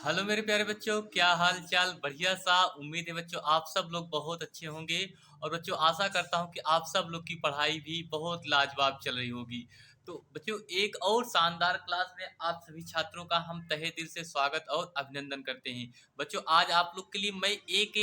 Hello मेरे प्यारे बच्चों, क्या हाल चाल? बढ़िया सा। उम्मीद है बच्चों आप सब लोग बहुत अच्छे होंगे। और बच्चों आशा करता हूँ कि आप सब लोग की पढ़ाई भी बहुत लाजवाब चल रही होगी। तो बच्चों एक और शानदार क्लास में आप सभी छात्रों का हम तहे दिल से स्वागत और अभिनंदन करते हैं। बच्चों आज आप लोग के लिए मैं एक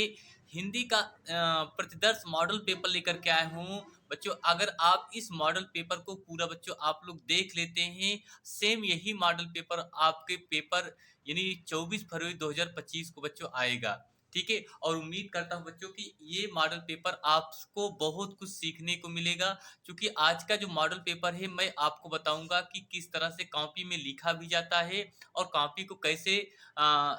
हिंदी का प्रतिदर्श मॉडल पेपर लेकर के आया हूँ। बच्चों अगर आप इस मॉडल पेपर को पूरा बच्चों आप लोग देख लेते हैं, सेम यही मॉडल पेपर आपके पेपर यानी 24 फरवरी 2025 को बच्चों आएगा। ठीक है, और उम्मीद करता हूं बच्चों कि ये मॉडल पेपर आपको बहुत कुछ सीखने को मिलेगा। क्योंकि आज का जो मॉडल पेपर है मैं आपको बताऊंगा कि किस तरह से कॉपी में लिखा भी जाता है और कॉपी को कैसे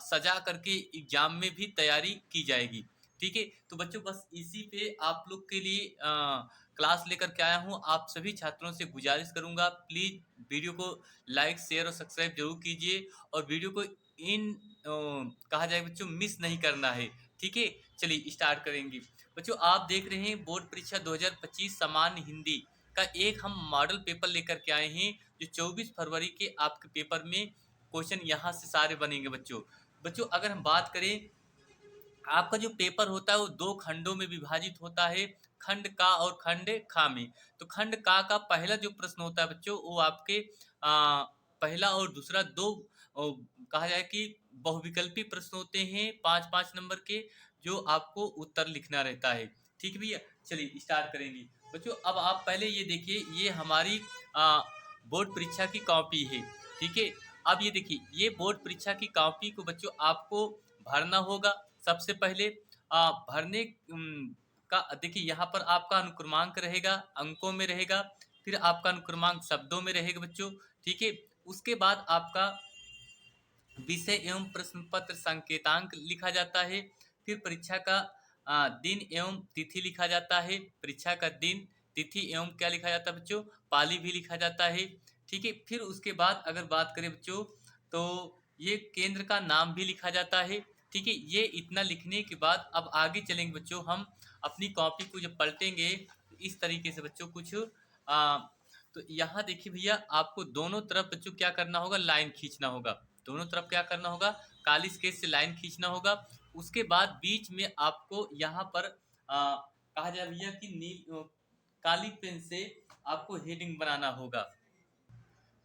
सजा करके एग्जाम में भी तैयारी की जाएगी। ठीक है, तो बच्चों बस इसी पे आप लोग के लिए क्लास लेकर के आया हूँ। आप सभी छात्रों से गुजारिश करूंगा, प्लीज वीडियो को लाइक शेयर और सब्सक्राइब जरूर कीजिए। और वीडियो को इन कहा जाए बच्चों मिस नहीं करना है। ठीक है, चलिए स्टार्ट करेंगे। बच्चों आप देख रहे हैं बोर्ड परीक्षा 2025 सामान्य हिंदी का एक हम मॉडल पेपर लेकर के आए हैं, जो 24 फरवरी के आपके पेपर में क्वेश्चन यहाँ से सारे बनेंगे। बच्चों बच्चों अगर हम बात करें, आपका जो पेपर होता है वो दो खंडों में विभाजित होता है, खंड का और खंड खा में। तो खंड का पहला जो प्रश्न होता है बच्चों वो आपके पहला और दूसरा दो कहा जाए कि बहुविकल्पी प्रश्न होते हैं 5-5 नंबर के, जो आपको उत्तर लिखना रहता है। ठीक है भैया, चलिए स्टार्ट करेंगे। बच्चों अब आप पहले ये देखिए, ये हमारी आ, बोर्ड परीक्षा की कॉपी है। ठीक है, अब ये देखिए ये बोर्ड परीक्षा की कॉपी को बच्चों आपको भरना होगा। सबसे पहले भरने का देखिए यहाँ पर आपका अनुक्रमांक रहेगा, अंकों में रहेगा। फिर आपका अनुक्रमांक शब्दों में रहेगा बच्चों। ठीक है, उसके बाद आपका विषय एवं प्रश्न पत्र संकेतांक लिखा जाता है। फिर परीक्षा का दिन एवं तिथि लिखा जाता है। परीक्षा का दिन, तिथि एवं क्या लिखा जाता है बच्चों, पाली भी लिखा जाता है। ठीक है, फिर उसके बाद अगर बात करें बच्चों तो ये केंद्र का नाम भी लिखा जाता है। ठीक है, ये इतना लिखने के बाद अब आगे चलेंगे बच्चों, हम अपनी कॉपी को जब पलटेंगे तो इस तरीके से बच्चों कुछ आ, तो यहाँ देखिए भैया आपको दोनों तरफ बच्चों क्या करना होगा, लाइन खींचना होगा। दोनों तरफ क्या करना होगा, काली स्केच से लाइन खींचना होगा। उसके बाद बीच में आपको यहाँ पर कहा जाए भैया कि काली पेन से आपको हेडिंग बनाना होगा।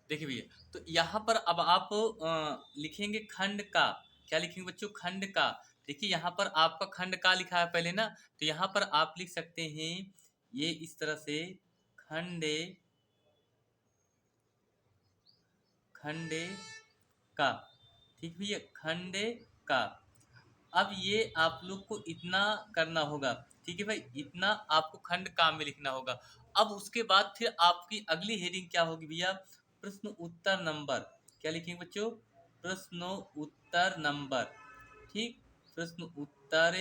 देखिए भैया, तो यहाँ पर अब आप लिखेंगे खंड का। क्या लिखेंगे बच्चों, खंड का। देखिए यहाँ पर आपका खंड का लिखा है पहले ना, तो यहाँ पर आप लिख सकते हैं ये इस तरह से, खंडे खंडे का। ठीक भैया, खंडे का। अब ये आप लोग को इतना करना होगा। ठीक है भाई, इतना आपको खंड काम में लिखना होगा। अब उसके बाद फिर आपकी अगली हेडिंग क्या होगी भैया, प्रश्न उत्तर नंबर। क्या लिखेंगे बच्चों, प्रश्न उत्तर नंबर। ठीक, प्रश्न उत्तर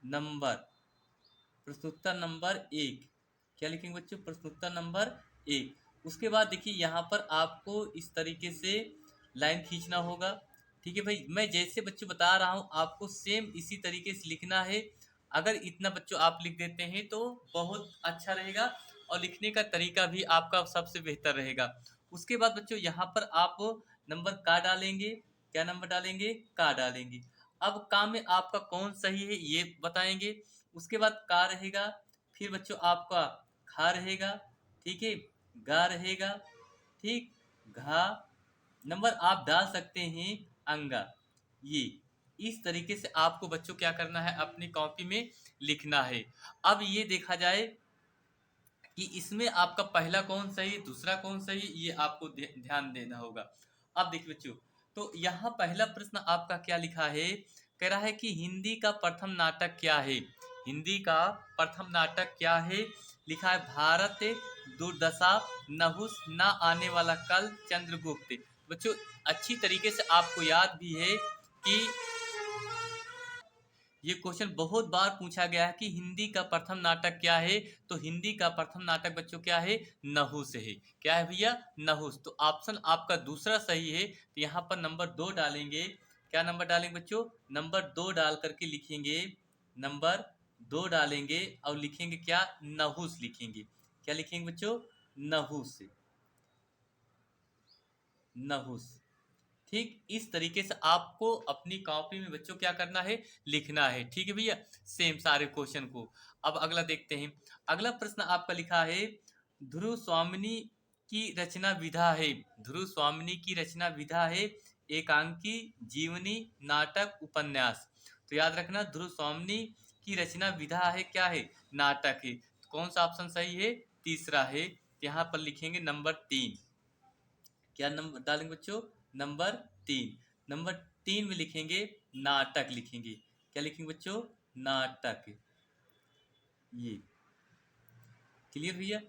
नंबर, प्रश्नोत्तर नंबर एक। क्या लिखेंगे बच्चों, प्रश्नोत्तर नंबर एक। उसके बाद देखिए यहाँ पर आपको इस तरीके से लाइन खींचना होगा। ठीक है भाई, मैं जैसे बच्चों बता रहा हूँ आपको सेम इसी तरीके से लिखना है। अगर इतना बच्चों आप लिख देते हैं तो बहुत अच्छा रहेगा, और लिखने का तरीका भी आपका सबसे बेहतर रहेगा। उसके बाद बच्चों यहाँ पर आप नंबर का डालेंगे। क्या नंबर डालेंगे, का डालेंगे। अब का में आपका कौन सही है ये बताएंगे। उसके बाद का रहेगा, फिर बच्चों आपका खा रहेगा। ठीक है, गा रहेगा। ठीक, घा। नंबर आप डाल सकते हैं अंगा। ये इस तरीके से आपको बच्चों क्या करना है, अपनी कॉपी में लिखना है। अब ये देखा जाए कि इसमें आपका पहला कौन सही, दूसरा कौन सही, ये आपको ध्यान देना होगा। अब देखिए बच्चों, तो यहाँ पहला प्रश्न आपका क्या लिखा है, कह रहा है कि हिंदी का प्रथम नाटक क्या है। हिंदी का प्रथम नाटक क्या है, लिखा है भारत दुर्दशा, नहुस, ना आने वाला कल, चंद्रगुप्त। बच्चों अच्छी तरीके से आपको याद भी है कि ये क्वेश्चन बहुत बार पूछा गया है कि हिंदी का प्रथम नाटक क्या है। तो हिंदी का प्रथम नाटक बच्चों क्या है, नहुस है। क्या है भैया, नहुस। तो ऑप्शन आपका दूसरा सही है। तो यहाँ पर नंबर 2 डालेंगे। क्या नंबर डालेंगे बच्चों, नंबर 2 डाल करके लिखेंगे, नंबर 2 डालेंगे और लिखेंगे क्या, नहुस लिखेंगे। क्या लिखेंगे बच्चों, नहुस, नहुस। ठीक इस तरीके से आपको अपनी कॉपी में बच्चों क्या करना है, लिखना है। ठीक है भैया, सेम सारे क्वेश्चन को। अब अगला देखते हैं। अगला प्रश्न आपका लिखा है, ध्रुव स्वामिनी की रचना विधा है। ध्रुव स्वामिनी की रचना विधा है एकांकी, जीवनी, नाटक, उपन्यास। तो याद रखना, ध्रुव स्वामिनी की रचना विधा है क्या है, नाटक है। तो कौन सा ऑप्शन सही है, तीसरा है। यहाँ पर लिखेंगे नंबर 3। क्या नंबर डालेंगे बच्चों, नंबर 3। नंबर 3 में लिखेंगे नाटक लिखेंगे। क्या लिखेंगे बच्चों, नाटक। ये क्लियर भैया,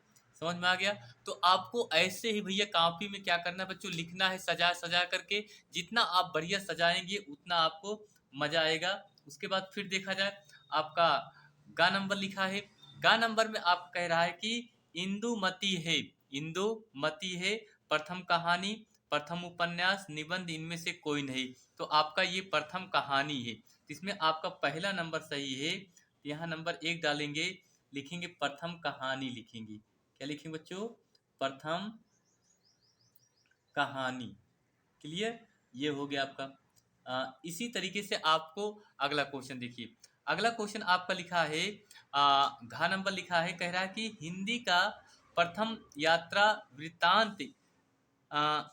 समझ में आ गया। तो आपको ऐसे ही भैया कॉपी में क्या करना है बच्चों, लिखना है सजा सजा करके। जितना आप बढ़िया सजाएंगे उतना आपको मजा आएगा। उसके बाद फिर देखा जाए, आपका गा नंबर लिखा है। गा नंबर में आप कह रहा है कि इंदुमती है। इंदुमती है प्रथम कहानी, प्रथम उपन्यास, निबंध, इनमें से कोई नहीं। तो आपका ये प्रथम कहानी है, इसमें आपका पहला नंबर सही है। यहाँ नंबर 1 डालेंगे, लिखेंगे प्रथम कहानी लिखेंगे। क्या लिखेंगे बच्चों, प्रथम कहानी। क्लियर, ये हो गया आपका। इसी तरीके से आपको अगला क्वेश्चन देखिए। अगला क्वेश्चन आपका लिखा है, घ नंबर लिखा है, कह रहा है कि हिंदी का प्रथम यात्रा वृत्तांत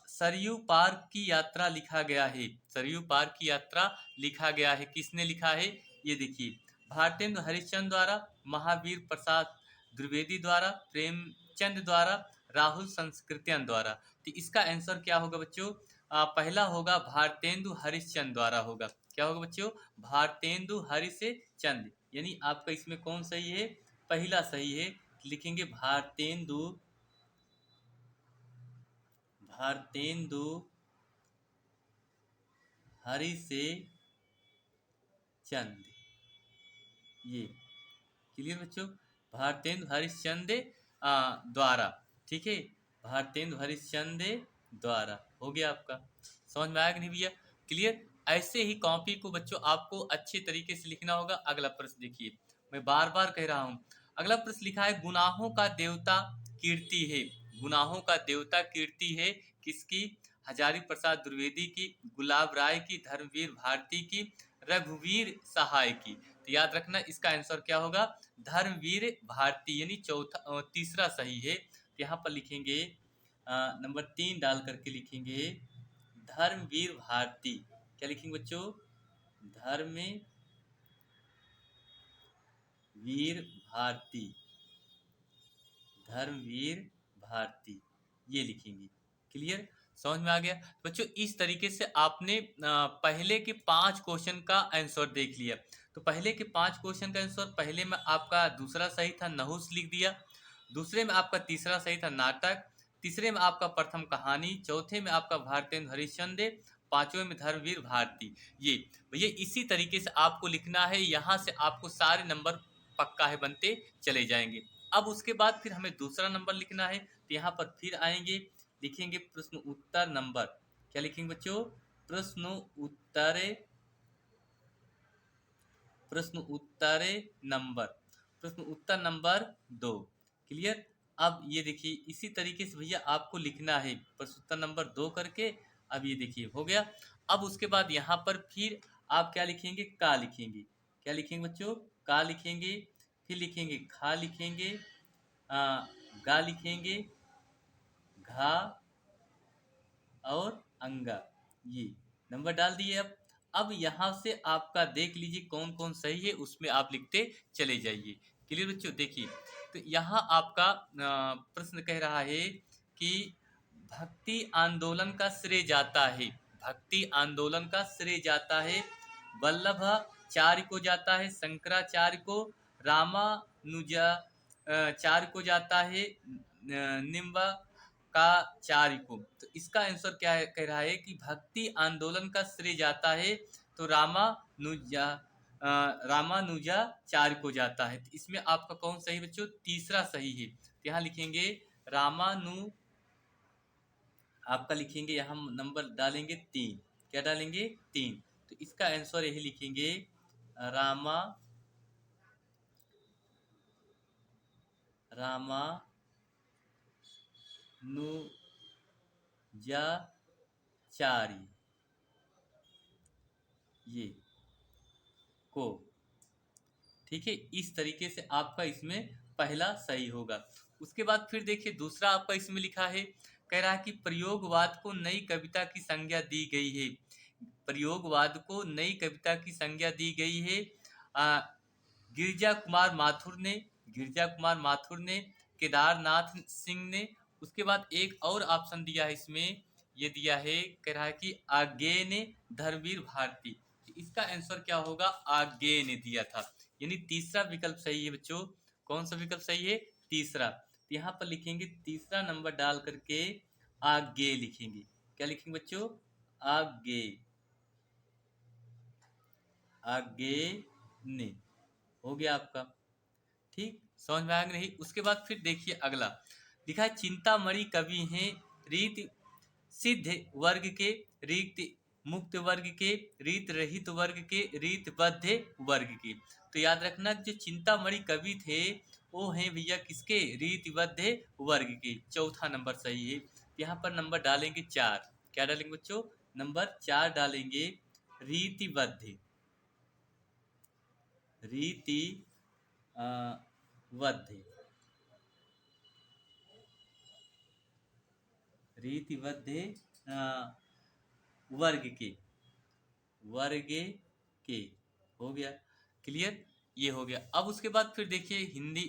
सरयू पार की यात्रा लिखा गया है। सरयू पार की यात्रा लिखा गया है, किसने लिखा है, ये देखिए। भारतेंदु हरिश्चंद्र द्वारा, महावीर प्रसाद द्विवेदी द्वारा, प्रेमचंद द्वारा, राहुल संस्कृत्यन द्वारा। तो इसका आंसर क्या होगा बच्चों, पहला होगा भारतेंदु हरिश्चंद्र द्वारा होगा। क्या होगा बच्चों, भारतेंदु हरिश्चंद्र। यानी आपका इसमें कौन सही है, पहला सही है। लिखेंगे भारतेंदु, भारतेंदु हरि से चंद। ये क्लियर बच्चों, भारतेंदु हरिश्चंद्र द्वारा। ठीक है, भारतेंदु हरिश्चंद्र द्वारा हो गया आपका। समझ में आया कि नहीं भैया, क्लियर। ऐसे ही कॉपी को बच्चों आपको अच्छे तरीके से लिखना होगा। अगला प्रश्न देखिए, मैं बार बार कह रहा हूँ। अगला प्रश्न लिखा है, गुनाहों का देवता कीर्ति है। गुनाहों का देवता कीर्ति है किसकी, हजारी प्रसाद द्विवेदी की, गुलाब राय की, धर्मवीर भारती की, रघुवीर सहाय की। तो याद रखना इसका आंसर क्या होगा, धर्मवीर भारती, यानी चौथा तीसरा सही है। तो यहाँ पर लिखेंगे नंबर 3 डाल करके लिखेंगे धर्मवीर भारती। क्या लिखेंगे बच्चों, धर्मवीर भारती, धर्मवीर भारती, ये लिखेंगे। क्लियर, समझ में आ गया बच्चों। इस तरीके से आपने पहले के 5 क्वेश्चन का आंसर देख लिया। तो पहले के 5 क्वेश्चन का आंसर, पहले में आपका दूसरा सही था, नहुस लिख दिया। दूसरे में आपका तीसरा सही था, नाटक। तीसरे में आपका प्रथम कहानी। चौथे में आपका भारतेंदु हरिश्चंद्र। पांचवें में धर्मवीर भारती। ये भैया इसी तरीके से आपको लिखना है, यहाँ से आपको सारे नंबर पक्का है बनते चले जाएंगे। अब उसके बाद फिर हमें दूसरा नंबर लिखना है। तो यहाँ पर फिर आएंगे, लिखेंगे प्रश्न उत्तर नंबर। क्या लिखेंगे बच्चों, प्रश्न उत्तर, प्रश्न उत्तर नंबर, प्रश्न उत्तर नंबर 2। क्लियर। अब ये देखिए इसी तरीके से भैया आपको लिखना है प्रश्न उत्तर नंबर 2 करके। अब ये देखिए हो गया। अब उसके बाद यहाँ पर फिर आप क्या लिखेंगे, का लिखेंगे। क्या लिखेंगे बच्चों, का लिखेंगे। फिर लिखेंगे खा लिखेंगे, आ, गा लिखेंगे, घा और अंगा। ये नंबर डाल दिए। अब यहाँ से आपका देख लीजिए कौन कौन सही है, उसमें आप लिखते चले जाइए। क्लियर बच्चों, देखिए तो यहाँ आपका प्रश्न कह रहा है कि भक्ति आंदोलन का श्रेय जाता है, भक्ति आंदोलन का श्रेय जाता है वल्लभाचार्य को जाता है, शंकराचार्य को, रामानुजाचार्य को जाता है, निम्बा का चार्य को। तो इसका आंसर क्या है, कह रहा है कि भक्ति आंदोलन का श्रेय जाता है तो रामानुजाचार्य को जाता है। तो इसमें आपका कौन सही बच्चों, तीसरा सही है। तो यहाँ लिखेंगे रामानु, आपका लिखेंगे यहाँ नंबर डालेंगे 3। क्या डालेंगे, 3। तो इसका आंसर यही लिखेंगे रामानुजाचार्य। ये को, ठीक है। इस तरीके से आपका इसमें पहला सही होगा। उसके बाद फिर देखिए दूसरा आपका इसमें लिखा है, कह रहा है कि प्रयोगवाद को नई कविता की संज्ञा दी गई है। प्रयोगवाद को नई कविता की संज्ञा दी गई है आ, गिरजा कुमार माथुर ने, गिरजा कुमार माथुर ने, केदारनाथ सिंह ने। उसके बाद एक और ऑप्शन दिया है इसमें, ये दिया है, कह रहा है कि आगे ने, धर्मवीर भारती। तो इसका आंसर क्या होगा, आगे ने दिया था, यानी तीसरा विकल्प सही है बच्चों। कौन सा विकल्प सही है, तीसरा। तो यहाँ पर लिखेंगे तीसरा नंबर डाल करके आगे लिखेंगे। क्या लिखेंगे बच्चों, आगे, आगे ने, हो गया आपका। ठीक, समझ में आएगा नहीं। उसके बाद फिर देखिए अगला लिखा है, चिंतामणि कवि हैं रीत सिद्ध वर्ग के, रीत मुक्त वर्ग के, रीत रहित वर्ग के, रीतबद्ध वर्ग के। तो याद रखना जो चिंतामणि कवि थे वो हैं भैया किसके, रीतिबद्ध वर्ग के। चौथा नंबर सही है। यहाँ पर नंबर डालेंगे 4। क्या डालेंगे बच्चों, नंबर 4 डालेंगे, रीतिबद्ध, रीति बद्ध, रीतिबद्ध वर्ग के, वर्ग के, हो गया क्लियर, ये हो गया। अब उसके बाद फिर देखिए हिंदी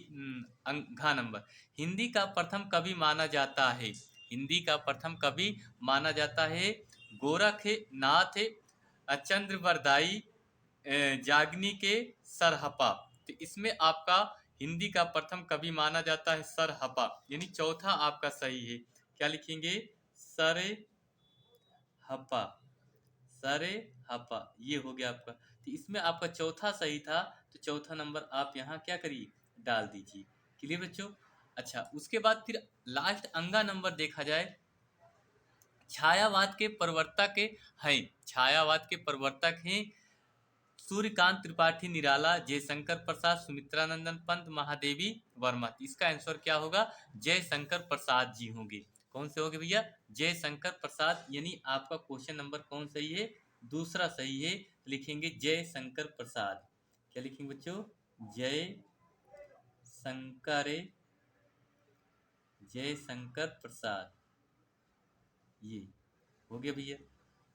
घ नंबर, हिंदी का प्रथम कवि माना जाता है, हिंदी का प्रथम कवि माना जाता है गोरखनाथ चंद्रवरदाई जागनी के सरहपा। तो इसमें आपका हिंदी का प्रथम कवि माना जाता है सरहपा, यानी चौथा आपका सही है। क्या लिखेंगे, सरे हपा, सरे हपा, ये हो गया आपका। तो इसमें आपका चौथा सही था, तो चौथा नंबर आप यहाँ क्या करिए, डाल दीजिए। क्लियर बच्चों। अच्छा, उसके बाद फिर लास्ट अंगा नंबर देखा जाए, छायावाद के प्रवर्तक हैं, छायावाद के प्रवर्तक हैं सूर्यकांत त्रिपाठी निराला, जयशंकर प्रसाद, सुमित्रानंदन पंत, महादेवी वर्मा। इसका आंसर क्या होगा, जयशंकर प्रसाद जी होंगे। कौन से होंगे भैया, जयशंकर प्रसाद, यानी आपका क्वेश्चन नंबर कौन सही है, दूसरा सही है। लिखेंगे जयशंकर प्रसाद। क्या लिखेंगे बच्चों, जय शंकर, जयशंकर प्रसाद, ये हो गया भैया।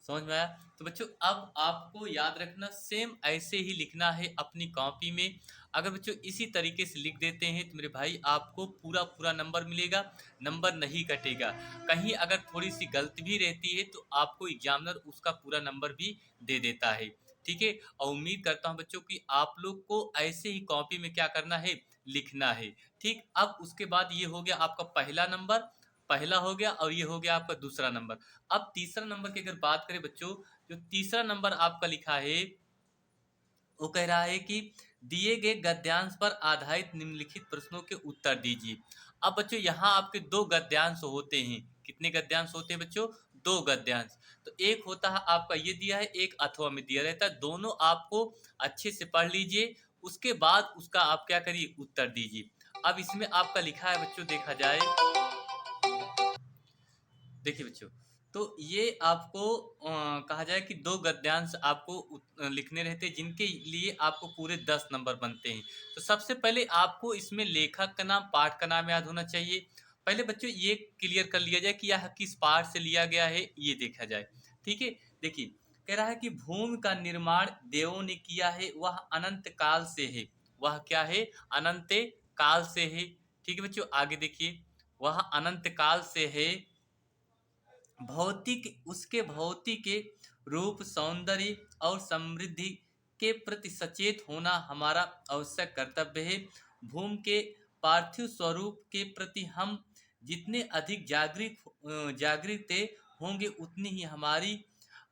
समझ में आया। तो बच्चों अब आपको याद रखना सेम ऐसे ही लिखना है अपनी कॉपी में। अगर बच्चों इसी तरीके से लिख देते हैं तो मेरे भाई आपको पूरा पूरा नंबर मिलेगा, नंबर नहीं कटेगा। कहीं अगर थोड़ी सी गलती भी रहती है तो आपको एग्जामिनर उसका पूरा नंबर भी दे देता है। ठीक है, और उम्मीद करता हूँ बच्चों कि आप लोग को ऐसे ही कॉपी में क्या करना है, लिखना है। ठीक, अब उसके बाद ये हो गया आपका पहला नंबर, पहला हो गया, और ये हो गया आपका दूसरा नंबर। अब तीसरा नंबर की अगर बात करें बच्चों, जो तीसरा नंबर आपका लिखा है वो कह रहा है कि दिए गए गद्यांश पर आधारित निम्नलिखित प्रश्नों के उत्तर दीजिए। अब बच्चों यहाँ आपके दो गद्यांश होते हैं। कितने गद्यांश होते हैं बच्चों, दो गद्यांश। तो एक होता है आपका ये दिया है, एक अथवा में दिया रहता है, दोनों आपको अच्छे से पढ़ लीजिए, उसके बाद उसका आप क्या करिए, उत्तर दीजिए। अब इसमें आपका लिखा है बच्चों, देखा जाए, देखिए बच्चों, तो ये आपको कहा जाए कि दो गद्यांश आपको लिखने रहते हैं, जिनके लिए आपको पूरे 10 नंबर बनते हैं। तो सबसे पहले आपको इसमें लेखक का नाम, पाठ का नाम याद होना चाहिए। पहले बच्चों ये क्लियर कर लिया जाए कि यह किस पाठ से लिया गया है, ये देखा जाए। ठीक है, देखिए कह रहा है कि भूमि का निर्माण देवों ने किया है, वह अनंत काल से है, वह क्या है, अनंत काल से है। ठीक है बच्चों, आगे देखिए, वह अनंत काल से है, भौतिक, उसके भौतिक रूप, सौंदर्य और समृद्धि के प्रति सचेत होना हमारा आवश्यक कर्तव्य है। भूमि के पार्थिव स्वरूप के प्रति हम जितने अधिक जागृत होंगे उतनी ही हमारी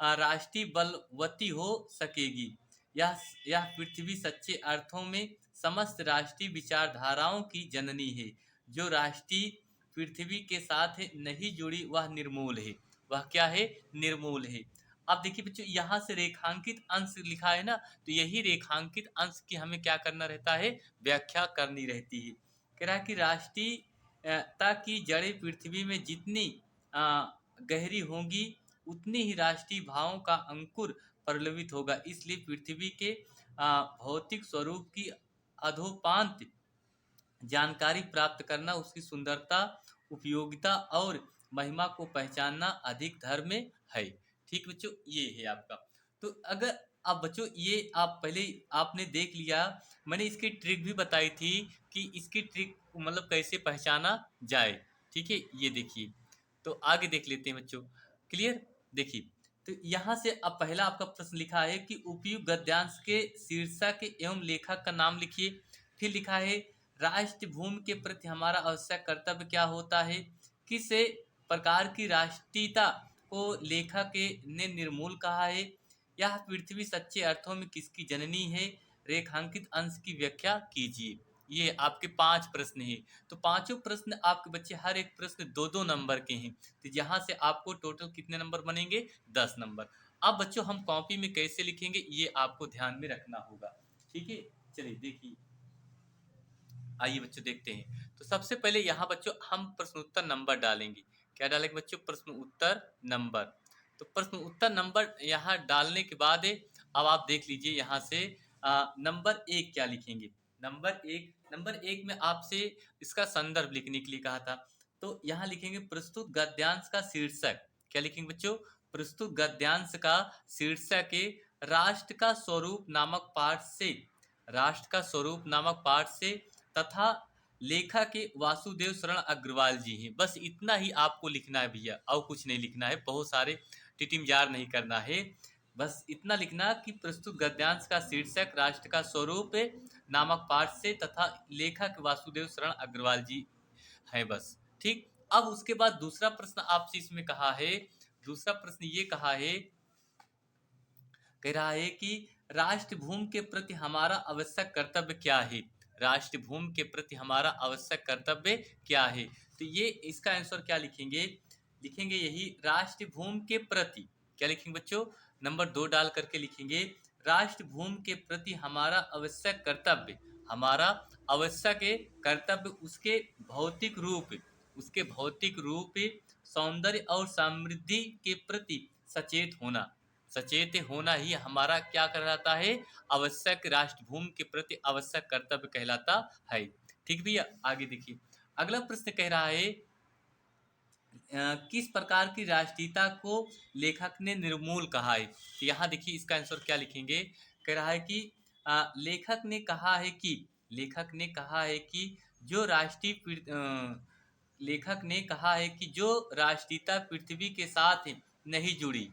राष्ट्रीय बलवती हो सकेगी। यह पृथ्वी सच्चे अर्थों में समस्त राष्ट्रीय विचारधाराओं की जननी है। जो राष्ट्रीय पृथ्वी के साथ नहीं जुड़ी वह निर्मूल है, वह क्या है, निर्मूल है। अब देखिए बच्चों यहाँ से रेखांकित अंश लिखा है ना, तो यही रेखांकित अंश की हमें क्या करना रहता है, व्याख्या करनी रहती है। कह रहा है कि राष्ट्रीयता की जड़ें पृथ्वी में जितनी गहरी होंगी उतनी ही राष्ट्रीय भावों का अंकुर प्रलवित होगा। इसलिए पृथ्वी के भौतिक स्वरूप की अधोपांत जानकारी प्राप्त करना, उसकी सुंदरता, उपयोगिता और महिमा को पहचानना अधिक धर्म में है। ठीक बच्चों, ये है आपका। तो अगर अब बच्चों ये आप पहले आपने देख लिया, मैंने इसकी ट्रिक भी बताई थी कि इसकी ट्रिक मतलब कैसे पहचाना जाए। ठीक है, ये देखिए। तो आगे देख लेते हैं बच्चों। क्लियर? देखिए, तो यहाँ से अब पहला आपका प्रश्न लिखा है कि उपयुक्त गद्यांश के शीर्षक एवं लेखक का नाम लिखिए। फिर लिखा है राष्ट्र भूमि के प्रति हमारा आवश्यक कर्तव्य क्या होता है। किस प्रकार की राष्ट्रीयता को लेखक ने निर्मूल कहा है। यह पृथ्वी सच्चे अर्थों में किसकी जननी है। रेखांकित अंश की व्याख्या कीजिए। ये आपके 5 प्रश्न हैं। तो पांचों प्रश्न आपके बच्चे, हर एक प्रश्न 2-2 नंबर के हैं। तो यहाँ से आपको टोटल कितने नंबर बनेंगे? 10 नंबर। अब बच्चों हम कॉपी में कैसे लिखेंगे ये आपको ध्यान में रखना होगा। ठीक है, चलिए देखिए, आइए बच्चों देखते हैं। तो सबसे पहले यहाँ बच्चों हम प्रश्न उत्तर नंबर डालेंगे। क्या डालेंगे बच्चों? प्रश्न उत्तर नंबर। तो प्रश्न उत्तर नंबर यहाँ डालने के बाद अब आप देख लीजिए यहाँ से नंबर 1 क्या लिखेंगे। नंबर 1 में आपसे इसका संदर्भ लिखने के लिए कहा था। तो यहाँ लिखेंगे प्रस्तुत गद्यांश का शीर्षक। क्या लिखेंगे बच्चों? प्रस्तुत गद्यांश का शीर्षक राष्ट्र का स्वरूप नामक पाठ से, राष्ट्र का स्वरूप नामक पाठ से तथा लेखक के वासुदेव शरण अग्रवाल जी हैं। बस इतना ही आपको लिखना है भैया, और कुछ नहीं लिखना है। बहुत सारे टिटिमजार नहीं करना है। बस इतना लिखना कि प्रस्तुत गद्यांश का शीर्षक राष्ट्र का स्वरूप नामक पाठ से तथा लेखक वासुदेव शरण अग्रवाल जी हैं, बस। ठीक। अब उसके बाद दूसरा प्रश्न आपसे इसमें कहा है, दूसरा प्रश्न ये कहा है, कह रहा है कि राष्ट्र भूमि के प्रति हमारा आवश्यक कर्तव्य क्या है। राष्ट्र भूमि के प्रति हमारा आवश्यक कर्तव्य क्या है। तो ये इसका आंसर क्या लिखेंगे? लिखेंगे यही राष्ट्र भूमि के प्रति। क्या लिखेंगे बच्चों? नंबर 2 डाल करके लिखेंगे राष्ट्र भूमि के प्रति हमारा आवश्यक कर्तव्य। हमारा आवश्यक कर्तव्य उसके भौतिक रूप, उसके भौतिक रूप, सौंदर्य और समृद्धि के प्रति सचेत होना। सचेत होना ही हमारा क्या कहलाता है? आवश्यक, राष्ट्र भूमि के प्रति आवश्यक कर्तव्य कहलाता है। ठीक भैया, आगे देखिए। अगला प्रश्न कह रहा है किस प्रकार की राष्ट्रीयता को लेखक ने निर्मूल कहा है। तो यहाँ देखिए इसका आंसर क्या लिखेंगे। कह रहा है कि लेखक ने कहा है कि, लेखक ने कहा है कि जो लेखक ने कहा है कि जो राष्ट्रीयता पृथ्वी के साथ नहीं जुड़ी,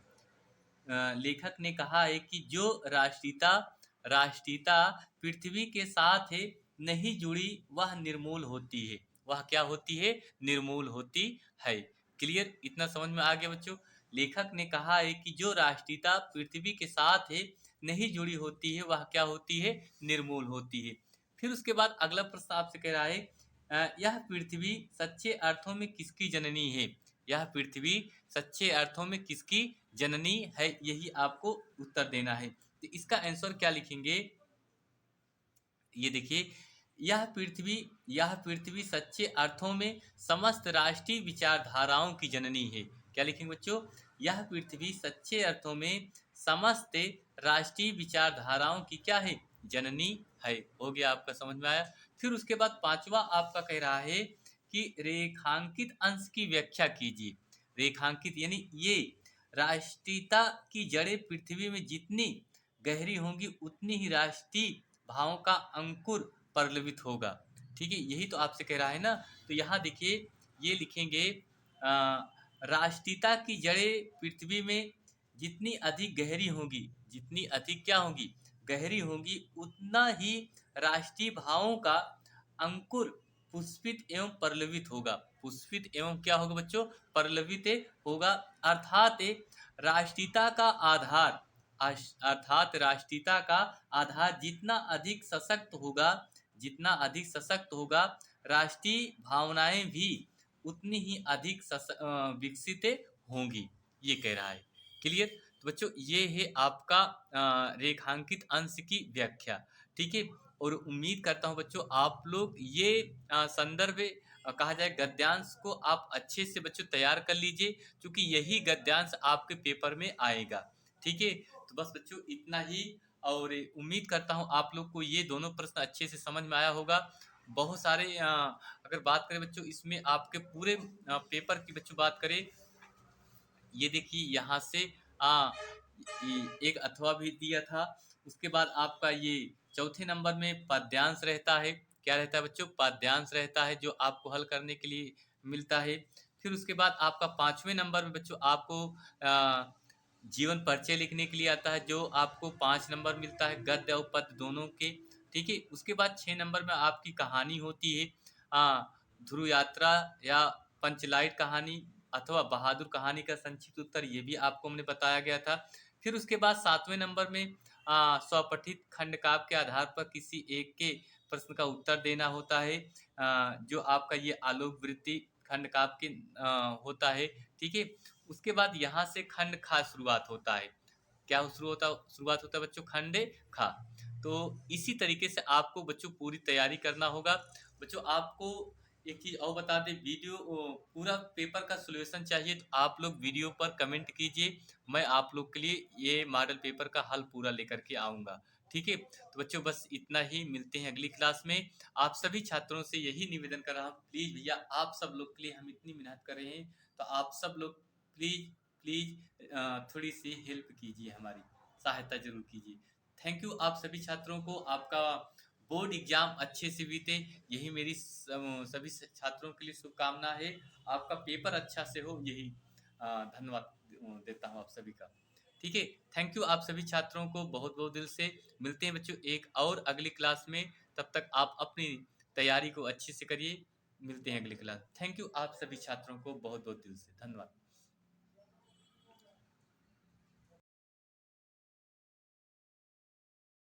लेखक ने कहा है कि जो राष्ट्रीयता राष्ट्रीयता पृथ्वी के साथ नहीं जुड़ी वह निर्मूल होती है। वह क्या होती है? निर्मूल होती है। क्लियर? इतना समझ में आ गया बच्चों? लेखक ने कहा है कि जो राष्ट्रीयता पृथ्वी के साथ नहीं जुड़ी होती है वह क्या होती है? निर्मूल होती है। फिर उसके बाद अगला प्रश्न आपसे कह रहा है यह पृथ्वी सच्चे अर्थों में किसकी जननी है। यह पृथ्वी सच्चे अर्थों में किसकी जननी है, यही आपको उत्तर देना है। तो इसका आंसर क्या लिखेंगे? ये देखिए, यह पृथ्वी सच्चे अर्थों में समस्त राष्ट्रीय विचारधाराओं की जननी है। क्या लिखेंगे बच्चों? यह पृथ्वी सच्चे अर्थों में समस्त राष्ट्रीय विचारधाराओं की क्या है? जननी है। हो गया, आपका समझ में आया। फिर उसके बाद पांचवा आपका कह रहा है कि रेखांकित अंश की व्याख्या कीजिए। रेखांकित यानी ये राष्ट्रीयता की जड़ें पृथ्वी में जितनी गहरी होंगी उतनी ही राष्ट्रीय भावों का अंकुर प्रलवित होगा। ठीक है, यही तो आपसे कह रहा है ना। तो यहाँ देखिए ये लिखेंगे राष्ट्रीयता की जड़ें पृथ्वी में जितनी अधिक गहरी होंगी, जितनी अधिक क्या होंगी? गहरी होंगी, उतना ही राष्ट्रीय भावों का अंकुर पुष्पित एवं प्रलवित होगा। पुष्पित एवं क्या होगा बच्चों? प्रलवित होगा। अर्थात राष्ट्रीयता का आधार, अर्थात राष्ट्रीयता का आधार जितना अधिक सशक्त होगा, जितना अधिक सशक्त होगा, राष्ट्रीय भावनाएं भी उतनी ही अधिक विकसित होंगी। ये कह रहा है। क्लियर? तो बच्चों ये है आपका रेखांकित अंश की व्याख्या। ठीक है, और उम्मीद करता हूँ बच्चों आप लोग ये संदर्भ कहा जाए गद्यांश को आप अच्छे से बच्चों तैयार कर लीजिए, क्योंकि यही गद्यांश आपके पेपर में आएगा। ठीक है, तो बस बच्चों इतना ही, और उम्मीद करता हूँ आप लोग को ये दोनों प्रश्न अच्छे से समझ में आया होगा। बहुत सारे अगर बात करें बच्चों इसमें आपके पूरे पेपर की बच्चों बात करें, ये देखिए यहाँ से एक अथवा भी दिया था। उसके बाद आपका ये चौथे नंबर में पद्यांश रहता है। क्या रहता है बच्चों? पद्यांश रहता है, जो आपको हल करने के लिए मिलता है। फिर उसके बाद आपका 5वें नंबर में बच्चों आपको जीवन परिचय लिखने के लिए आता है, जो आपको 5 नंबर मिलता है, गद्य और पद्य दोनों के। ठीक है? उसके बाद 6 नंबर में आपकी कहानी होती है। ध्रुव यात्रा या पंचलाइट कहानी अथवा बहादुर कहानी का संक्षिप्त उत्तर, ये भी आपको हमने बताया गया था। फिर उसके बाद 7वें नंबर में स्वपठित खंड काव्य के आधार पर किसी एक के प्रश्न का उत्तर देना होता है, जो आपका ये आलोक वृत्ति खंड काव्य के होता है। ठीक है? उसके बाद यहाँ से खंड खा शुरुआत होता है। क्या शुरुआत होता है बच्चों? खंडे खा। तो इसी तरीके से आपको बच्चों पूरी तैयारी करना होगा। बच्चों आपको एक चीज और बता दें, वीडियो पूरा पेपर का सॉल्यूशन चाहिए तो आप लोग वीडियो पर कमेंट कीजिए, मैं आप लोग के लिए ये मॉडल पेपर का हल पूरा लेकर के आऊंगा। ठीक है? तो बच्चों बस इतना ही, मिलते हैं अगली क्लास में। आप सभी छात्रों से यही निवेदन कर रहा हूँ, प्लीज भैया आप सब लोग के लिए हम इतनी मेहनत कर रहे हैं, तो आप सब लोग प्लीज प्लीज थोड़ी सी हेल्प कीजिए, हमारी सहायता जरूर कीजिए। थैंक यू आप सभी छात्रों को। आपका बोर्ड एग्जाम अच्छे से बीते, यही मेरी सभी छात्रों के लिए शुभकामना है। आपका पेपर अच्छा से हो, यही धन्यवाद देता हूँ आप सभी का। ठीक है? थैंक यू आप सभी छात्रों को बहुत बहुत दिल से। मिलते हैं बच्चों एक और अगली क्लास में, तब तक आप अपनी तैयारी को अच्छे से करिए। मिलते हैं अगली क्लास। थैंक यू आप सभी छात्रों को बहुत बहुत दिल से धन्यवाद।